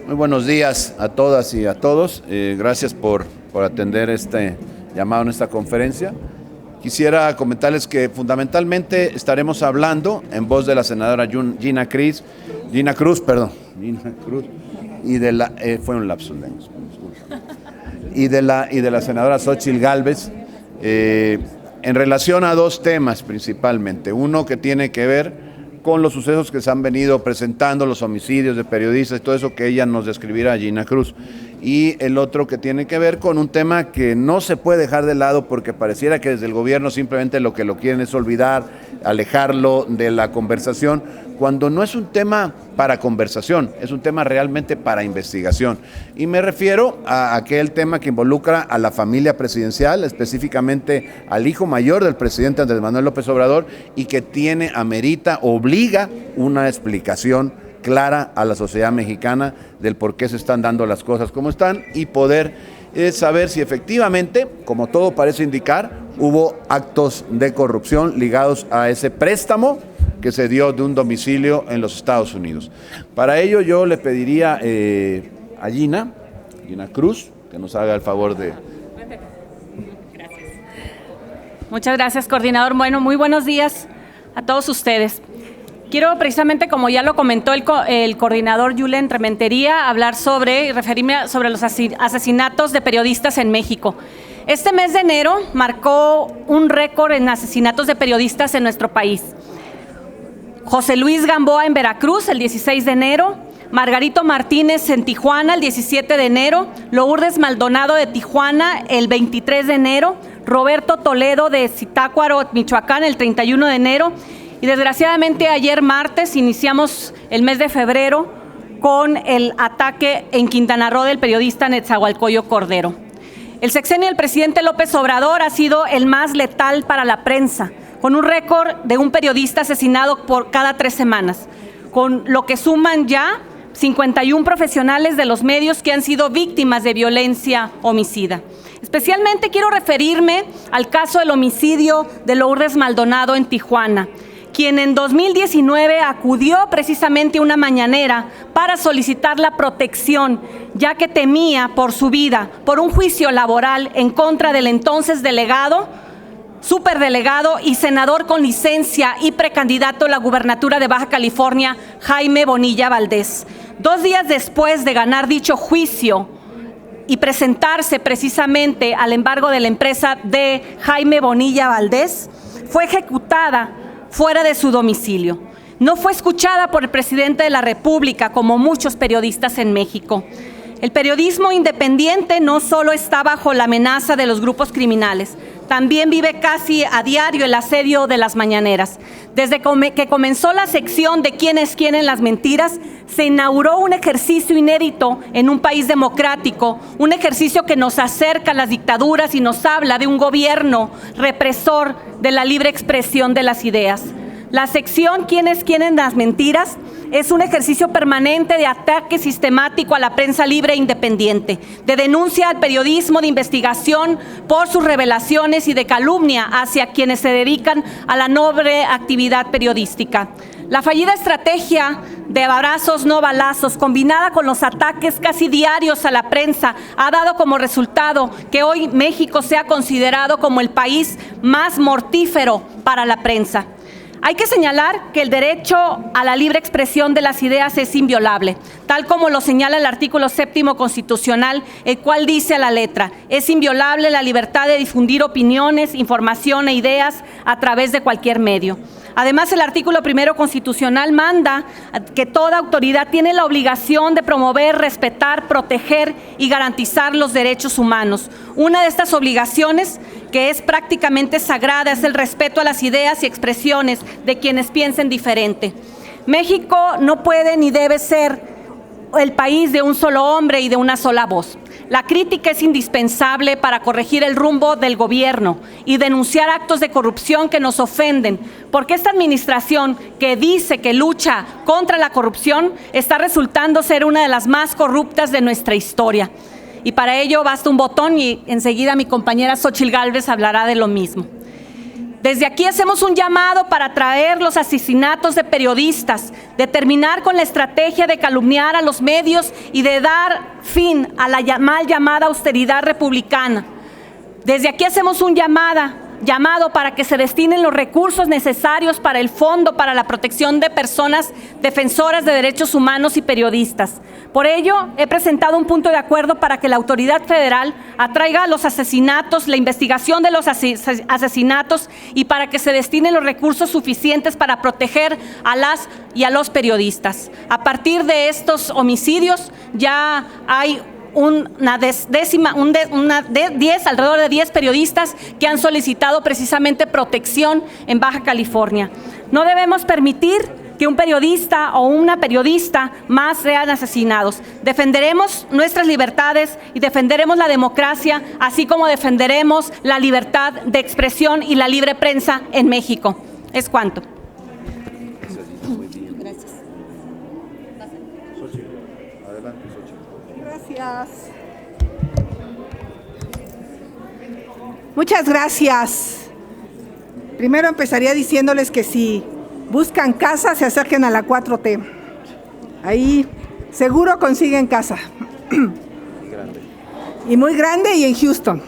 Muy buenos días a todas y a todos. Gracias por atender este llamado en esta conferencia. Quisiera comentarles que fundamentalmente estaremos hablando en voz de la senadora Gina Cruz, y de la fue un lapsus lenguas, y de la senadora Xóchitl Gálvez en relación a dos temas principalmente. Uno que tiene que ver con los sucesos que se han venido presentando, los homicidios de periodistas, todo eso que ella nos describirá, Gina Cruz. Y el otro que tiene que ver con un tema que no se puede dejar de lado porque pareciera que desde el gobierno simplemente lo que lo quieren es olvidar, alejarlo de la conversación, cuando no es un tema para conversación, es un tema realmente para investigación. Y me refiero a aquel tema que involucra a la familia presidencial, específicamente al hijo mayor del presidente Andrés Manuel López Obrador, y que amerita, obliga una explicación clara a la sociedad mexicana del por qué se están dando las cosas como están y poder saber si efectivamente, como todo parece indicar, hubo actos de corrupción ligados a ese préstamo que se dio de un domicilio en los Estados Unidos. Para ello yo le pediría a Gina Cruz, que nos haga el favor de... Gracias. Muchas gracias, coordinador. Bueno, muy buenos días a todos ustedes. Quiero precisamente, como ya lo comentó el coordinador Julen Rementería, hablar y referirme sobre los asesinatos de periodistas en México. Este mes de enero marcó un récord en asesinatos de periodistas en nuestro país. José Luis Gamboa en Veracruz el 16 de enero, Margarito Martínez en Tijuana el 17 de enero, Lourdes Maldonado de Tijuana el 23 de enero, Roberto Toledo de Zitácuaro, Michoacán el 31 de enero y desgraciadamente ayer martes iniciamos el mes de febrero con el ataque en Quintana Roo del periodista Netzahualcóyotl Cordero. El sexenio del presidente López Obrador ha sido el más letal para la prensa, con un récord de un periodista asesinado por cada 3 semanas, con lo que suman ya 51 profesionales de los medios que han sido víctimas de violencia homicida. Especialmente quiero referirme al caso del homicidio de Lourdes Maldonado en Tijuana, quien en 2019 acudió precisamente a una mañanera para solicitar la protección, ya que temía por su vida, por un juicio laboral en contra del entonces superdelegado y senador con licencia y precandidato a la gubernatura de Baja California, Jaime Bonilla Valdés. 2 días después de ganar dicho juicio y presentarse precisamente al embargo de la empresa de Jaime Bonilla Valdés, fue ejecutada fuera de su domicilio. No fue escuchada por el presidente de la República, como muchos periodistas en México. El periodismo independiente no solo está bajo la amenaza de los grupos criminales, también vive casi a diario el asedio de las mañaneras. Desde que comenzó la sección de Quiénes quieren las mentiras, se inauguró un ejercicio inédito en un país democrático, un ejercicio que nos acerca a las dictaduras y nos habla de un gobierno represor de la libre expresión de las ideas. La sección Quiénes quieren las mentiras es un ejercicio permanente de ataque sistemático a la prensa libre e independiente, de denuncia al periodismo de investigación por sus revelaciones y de calumnia hacia quienes se dedican a la noble actividad periodística. La fallida estrategia de abrazos no balazos, combinada con los ataques casi diarios a la prensa, ha dado como resultado que hoy México sea considerado como el país más mortífero para la prensa. Hay que señalar que el derecho a la libre expresión de las ideas es inviolable, tal como lo señala el artículo 7º constitucional, el cual dice a la letra: es inviolable la libertad de difundir opiniones, información e ideas a través de cualquier medio. Además, el artículo 1º constitucional manda que toda autoridad tiene la obligación de promover, respetar, proteger y garantizar los derechos humanos. Una de estas obligaciones, que es prácticamente sagrada, es el respeto a las ideas y expresiones de quienes piensen diferente. México no puede ni debe ser el país de un solo hombre y de una sola voz. La crítica es indispensable para corregir el rumbo del gobierno y denunciar actos de corrupción que nos ofenden, porque esta administración que dice que lucha contra la corrupción está resultando ser una de las más corruptas de nuestra historia. Y para ello basta un botón y enseguida mi compañera Xóchitl Gálvez hablará de lo mismo. Desde aquí hacemos un llamado para traer los asesinatos de periodistas, de terminar con la estrategia de calumniar a los medios y de dar fin a la mal llamada austeridad republicana. Desde aquí hacemos un llamado para que se destinen los recursos necesarios para el Fondo para la Protección de Personas Defensoras de Derechos Humanos y Periodistas. Por ello, he presentado un punto de acuerdo para que la autoridad federal atraiga los asesinatos, la investigación de los asesinatos y para que se destinen los recursos suficientes para proteger a las y a los periodistas. A partir de estos homicidios ya hay alrededor de 10 periodistas que han solicitado precisamente protección en Baja California. No debemos permitir que un periodista o una periodista más sean asesinados. Defenderemos nuestras libertades y defenderemos la democracia, así como defenderemos la libertad de expresión y la libre prensa en México. Es cuanto. Gracias. Muchas gracias. Primero empezaría diciéndoles que si buscan casa, se acerquen a la 4T. Ahí seguro consiguen casa. Y muy grande y en Houston.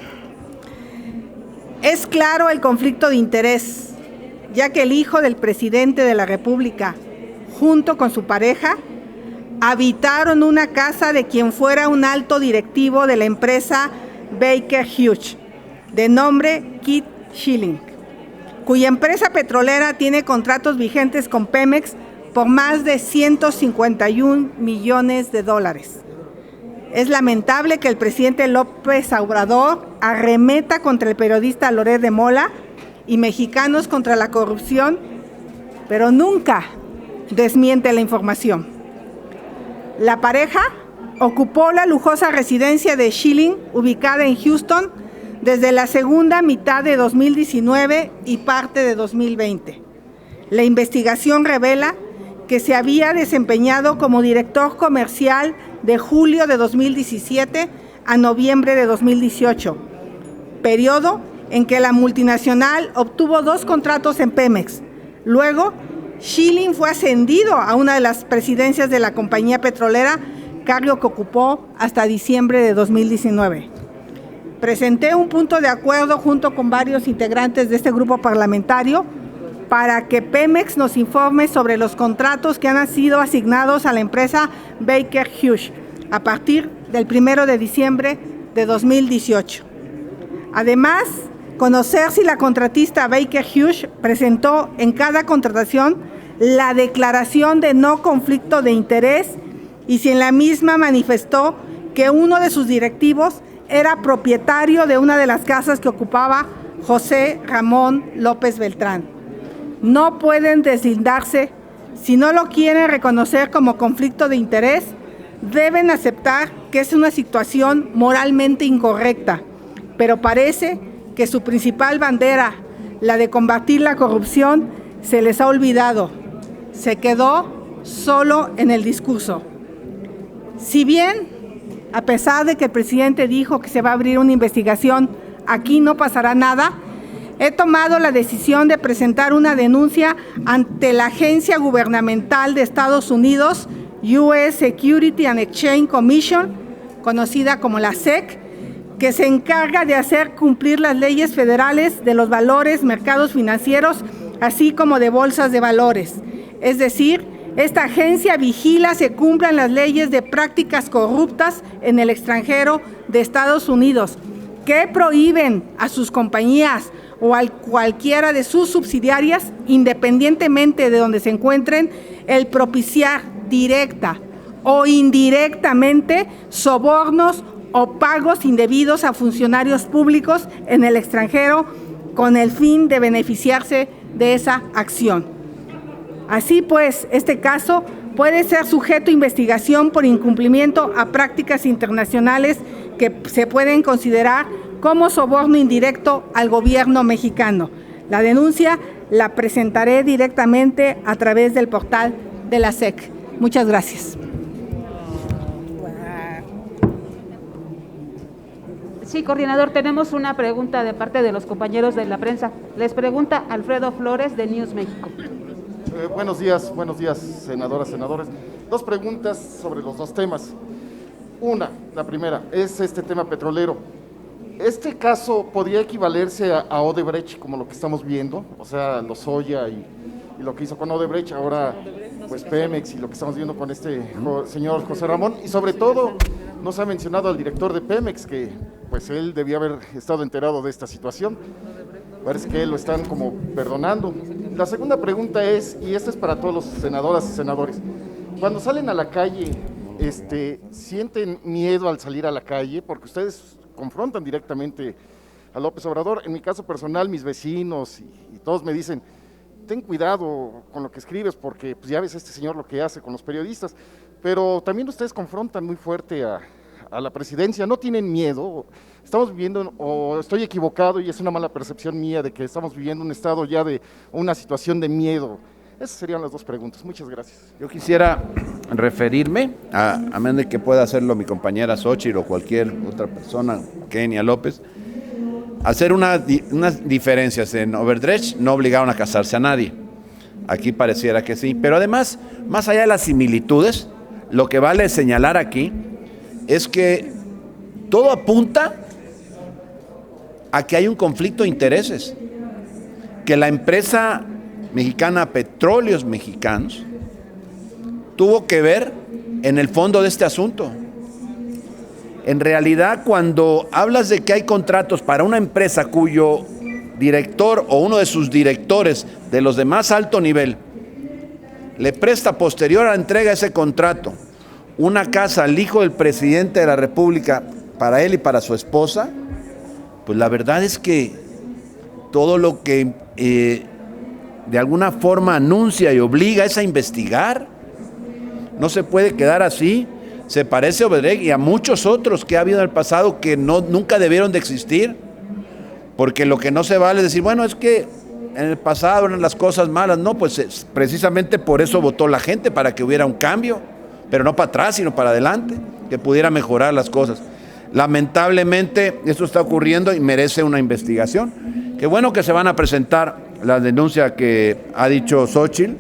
Es claro el conflicto de interés, ya que el hijo del presidente de la República, junto con su pareja, habitaron una casa de quien fuera un alto directivo de la empresa Baker Hughes, de nombre Keith Schilling, cuya empresa petrolera tiene contratos vigentes con Pemex por más de 151 millones de dólares. Es lamentable que el presidente López Obrador arremeta contra el periodista Loret de Mola y Mexicanos contra la corrupción, pero nunca desmiente la información. La pareja ocupó la lujosa residencia de Schilling, ubicada en Houston, desde la segunda mitad de 2019 y parte de 2020. La investigación revela que se había desempeñado como director comercial de julio de 2017 a noviembre de 2018, periodo en que la multinacional obtuvo 2 contratos en Pemex. Luego, Schilling fue ascendido a una de las presidencias de la compañía petrolera, cargo que ocupó hasta diciembre de 2019. Presenté un punto de acuerdo junto con varios integrantes de este grupo parlamentario para que Pemex nos informe sobre los contratos que han sido asignados a la empresa Baker Hughes a partir del 1 de diciembre de 2018. Además, conocer si la contratista Baker Hughes presentó en cada contratación la declaración de no conflicto de interés y si en la misma manifestó que uno de sus directivos era propietario de una de las casas que ocupaba José Ramón López Beltrán. No pueden deslindarse. Si no lo quieren reconocer como conflicto de interés, deben aceptar que es una situación moralmente incorrecta, pero parece que su principal bandera, la de combatir la corrupción, se les ha olvidado. Se quedó solo en el discurso. Si bien, a pesar de que el presidente dijo que se va a abrir una investigación, aquí no pasará nada, he tomado la decisión de presentar una denuncia ante la Agencia Gubernamental de Estados Unidos, US Security and Exchange Commission, conocida como la SEC, que se encarga de hacer cumplir las leyes federales de los valores, mercados financieros, así como de bolsas de valores. Es decir, esta agencia vigila se cumplan las leyes de prácticas corruptas en el extranjero de Estados Unidos, que prohíben a sus compañías o a cualquiera de sus subsidiarias, independientemente de donde se encuentren, el propiciar directa o indirectamente sobornos o pagos indebidos a funcionarios públicos en el extranjero con el fin de beneficiarse de esa acción. Así pues, este caso puede ser sujeto a investigación por incumplimiento a prácticas internacionales que se pueden considerar como soborno indirecto al gobierno mexicano. La denuncia la presentaré directamente a través del portal de la SEC. Muchas gracias. Sí, coordinador, tenemos una pregunta de parte de los compañeros de la prensa. Les pregunta Alfredo Flores de News México. Buenos días, senadoras, senadores. Dos preguntas sobre los dos temas. La primera, es este tema petrolero. ¿Este caso podría equivalerse a Odebrecht, como lo que estamos viendo? O sea, Lozoya y lo que hizo con Odebrecht, ahora pues Pemex y lo que estamos viendo con este señor José Ramón. Y sobre todo, no se ha mencionado al director de Pemex, que pues él debía haber estado enterado de esta situación. Parece que lo están como perdonando. La segunda pregunta es, y esta es para todos los senadoras y senadores, cuando salen a la calle, ¿sienten miedo al salir a la calle? Porque ustedes confrontan directamente a López Obrador. En mi caso personal, mis vecinos y todos me dicen, ten cuidado con lo que escribes, porque pues, ya ves este señor lo que hace con los periodistas, pero también ustedes confrontan muy fuerte a la presidencia. ¿No tienen miedo? Estamos viviendo, o estoy equivocado y es una mala percepción mía de que estamos viviendo un estado ya de una situación de miedo. Esas serían las dos preguntas. Muchas gracias. Yo quisiera referirme, a menos de que pueda hacerlo mi compañera Xóchitl o cualquier otra persona, Kenia López, hacer unas diferencias. En Odebrecht no obligaron a casarse a nadie. Aquí pareciera que sí. Pero además, más allá de las similitudes, lo que vale señalar aquí es que todo apunta a que hay un conflicto de intereses, que la empresa mexicana Petróleos Mexicanos tuvo que ver en el fondo de este asunto. En realidad, cuando hablas de que hay contratos para una empresa cuyo director o uno de sus directores de los de más alto nivel le presta posterior a la entrega de ese contrato una casa al hijo del presidente de la República para él y para su esposa, pues la verdad es que todo lo que de alguna forma anuncia y obliga es a investigar. No se puede quedar así. Se parece a Odebrecht y a muchos otros que ha habido en el pasado que nunca debieron de existir, porque lo que no se vale es decir, bueno, es que en el pasado eran las cosas malas. No, pues precisamente por eso votó la gente, para que hubiera un cambio, pero no para atrás, sino para adelante, que pudiera mejorar las cosas. Lamentablemente esto está ocurriendo y merece una investigación. Qué bueno que se van a presentar la denuncia que ha dicho Xóchitl.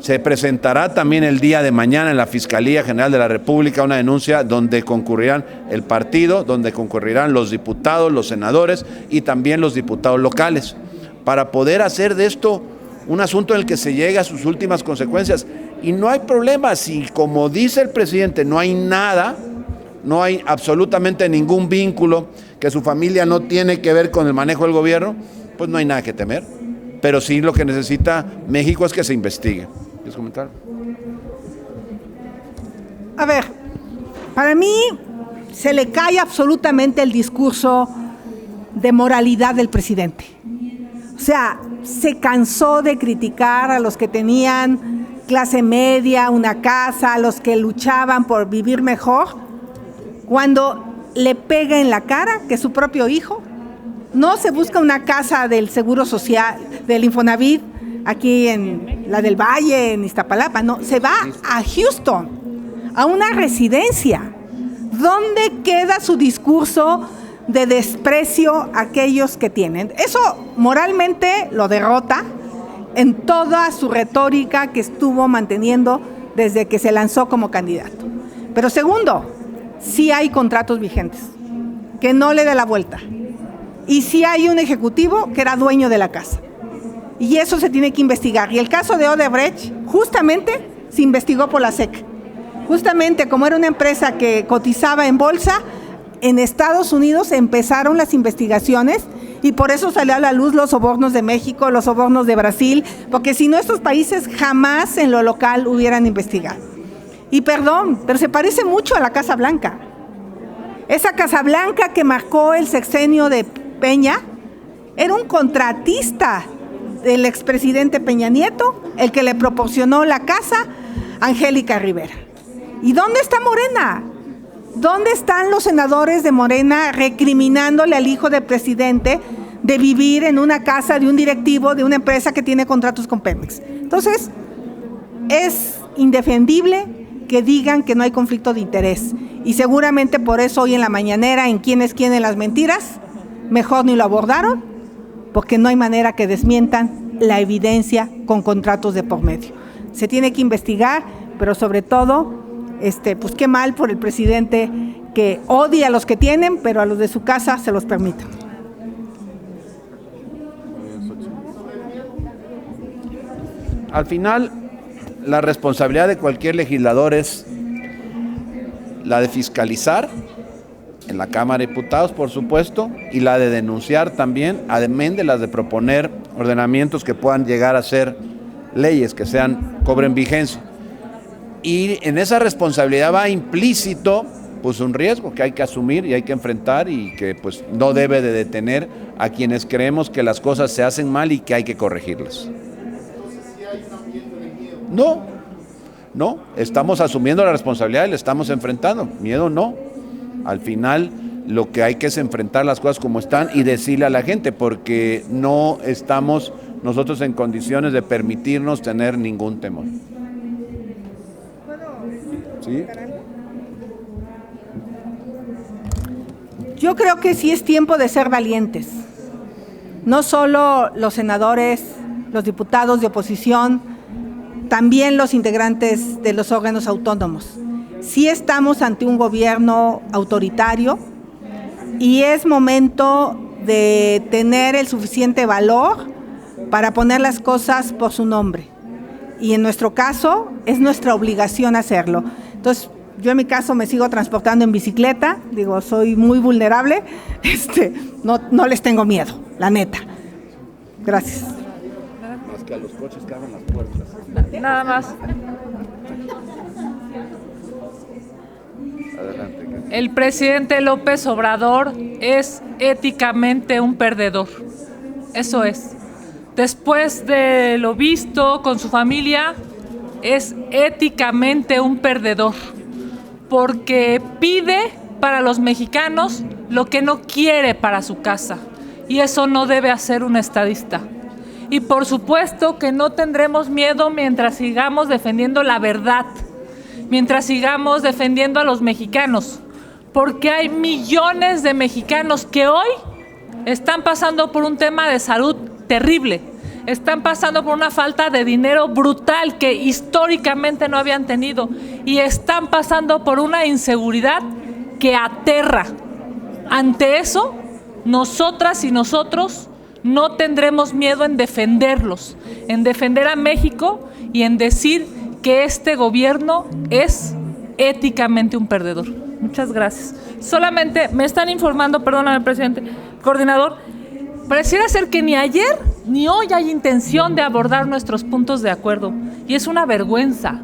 Se presentará también el día de mañana en la Fiscalía General de la República una denuncia donde concurrirán el partido, donde concurrirán los diputados, los senadores y también los diputados locales, para poder hacer de esto un asunto en el que se llegue a sus últimas consecuencias. Y no hay problema, si como dice el presidente no hay nada, no hay absolutamente ningún vínculo, que su familia no tiene que ver con el manejo del gobierno, pues no hay nada que temer. Pero sí, lo que necesita México es que se investigue. ¿Quieres comentar? A ver, para mí se le cae absolutamente el discurso de moralidad del presidente. O sea, se cansó de criticar a los que tenían clase media, una casa, a los que luchaban por vivir mejor, cuando le pega en la cara que su propio hijo no se busca una casa del Seguro Social, del Infonavit, aquí en la del Valle, en Iztapalapa, no, se va a Houston, a una residencia. ¿Dónde queda su discurso de desprecio a aquellos que tienen? Eso moralmente lo derrota en toda su retórica que estuvo manteniendo desde que se lanzó como candidato. Pero segundo, sí hay contratos vigentes, que no le dé la vuelta. Y sí hay un ejecutivo que era dueño de la casa. Y eso se tiene que investigar. Y el caso de Odebrecht, justamente, se investigó por la SEC. Justamente, como era una empresa que cotizaba en bolsa, en Estados Unidos empezaron las investigaciones y por eso salió a la luz los sobornos de México, los sobornos de Brasil, porque si no, estos países jamás en lo local hubieran investigado. Y perdón, pero se parece mucho a la Casa Blanca. Esa Casa Blanca que marcó el sexenio de Peña, era un contratista del expresidente Peña Nieto, el que le proporcionó la casa, Angélica Rivera. ¿Y dónde está Morena? ¿Dónde están los senadores de Morena recriminándole al hijo del presidente de vivir en una casa de un directivo de una empresa que tiene contratos con Pemex? Entonces, es indefendible que digan que no hay conflicto de interés. Y seguramente por eso hoy en la mañanera, en quién es quién en las mentiras, mejor ni lo abordaron, porque no hay manera que desmientan la evidencia con contratos de por medio. Se tiene que investigar, pero sobre todo, pues qué mal por el presidente que odia a los que tienen, pero a los de su casa se los permiten. Al final, la responsabilidad de cualquier legislador es la de fiscalizar en la Cámara de Diputados, por supuesto, y la de denunciar también, además de las de proponer ordenamientos que puedan llegar a ser leyes, que cobren vigencia. Y en esa responsabilidad va implícito pues un riesgo que hay que asumir y hay que enfrentar y que pues no debe de detener a quienes creemos que las cosas se hacen mal y que hay que corregirlas. No, estamos asumiendo la responsabilidad y la estamos enfrentando. Miedo no. Al final lo que hay que es enfrentar las cosas como están y decirle a la gente, porque no estamos nosotros en condiciones de permitirnos tener ningún temor. ¿Sí? Yo creo que sí es tiempo de ser valientes. No solo los senadores, los diputados de oposición, también los integrantes de los órganos autónomos. Sí estamos ante un gobierno autoritario y es momento de tener el suficiente valor para poner las cosas por su nombre. Y en nuestro caso, es nuestra obligación hacerlo. Entonces, yo en mi caso me sigo transportando en bicicleta, soy muy vulnerable, no les tengo miedo, la neta. Gracias. Más que a los coches que abren las puertas. Nada más. Adelante. El presidente López Obrador es éticamente un perdedor. Eso es. Después de lo visto con su familia, es éticamente un perdedor. Porque pide para los mexicanos lo que no quiere para su casa. Y eso no debe hacer un estadista. Y por supuesto que no tendremos miedo mientras sigamos defendiendo la verdad, mientras sigamos defendiendo a los mexicanos, porque hay millones de mexicanos que hoy están pasando por un tema de salud terrible, están pasando por una falta de dinero brutal que históricamente no habían tenido y están pasando por una inseguridad que aterra. Ante eso, nosotras y nosotros no tendremos miedo en defenderlos, en defender a México y en decir que este gobierno es éticamente un perdedor. Muchas gracias. Solamente me están informando, perdóname, presidente, coordinador, pareciera ser que ni ayer ni hoy hay intención de abordar nuestros puntos de acuerdo. Y es una vergüenza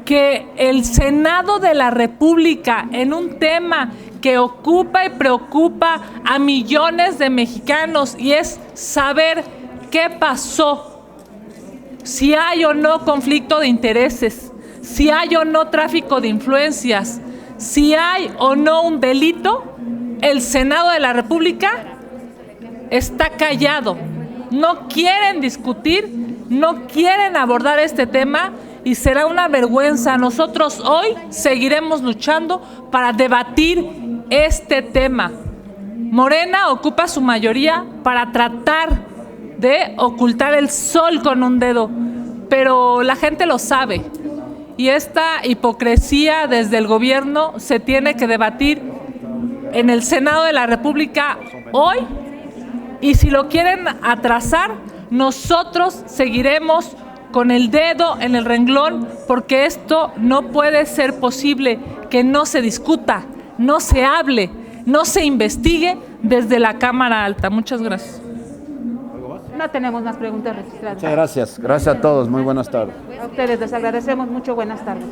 que el Senado de la República, en un tema que ocupa y preocupa a millones de mexicanos, y es saber qué pasó, si hay o no conflicto de intereses, si hay o no tráfico de influencias, si hay o no un delito, el Senado de la República está callado. No quieren discutir, no quieren abordar este tema y será una vergüenza. Nosotros hoy seguiremos luchando para debatir este tema. Morena ocupa su mayoría para tratar de ocultar el sol con un dedo, pero la gente lo sabe. Y esta hipocresía desde el gobierno se tiene que debatir en el Senado de la República hoy, y si lo quieren atrasar, nosotros seguiremos con el dedo en el renglón, porque esto no puede ser posible, que no se discuta, no se hable, no se investigue desde la Cámara Alta. Muchas gracias. No tenemos más preguntas registradas. Muchas gracias. Gracias a todos. Muy buenas tardes. A ustedes les agradecemos mucho. Buenas tardes.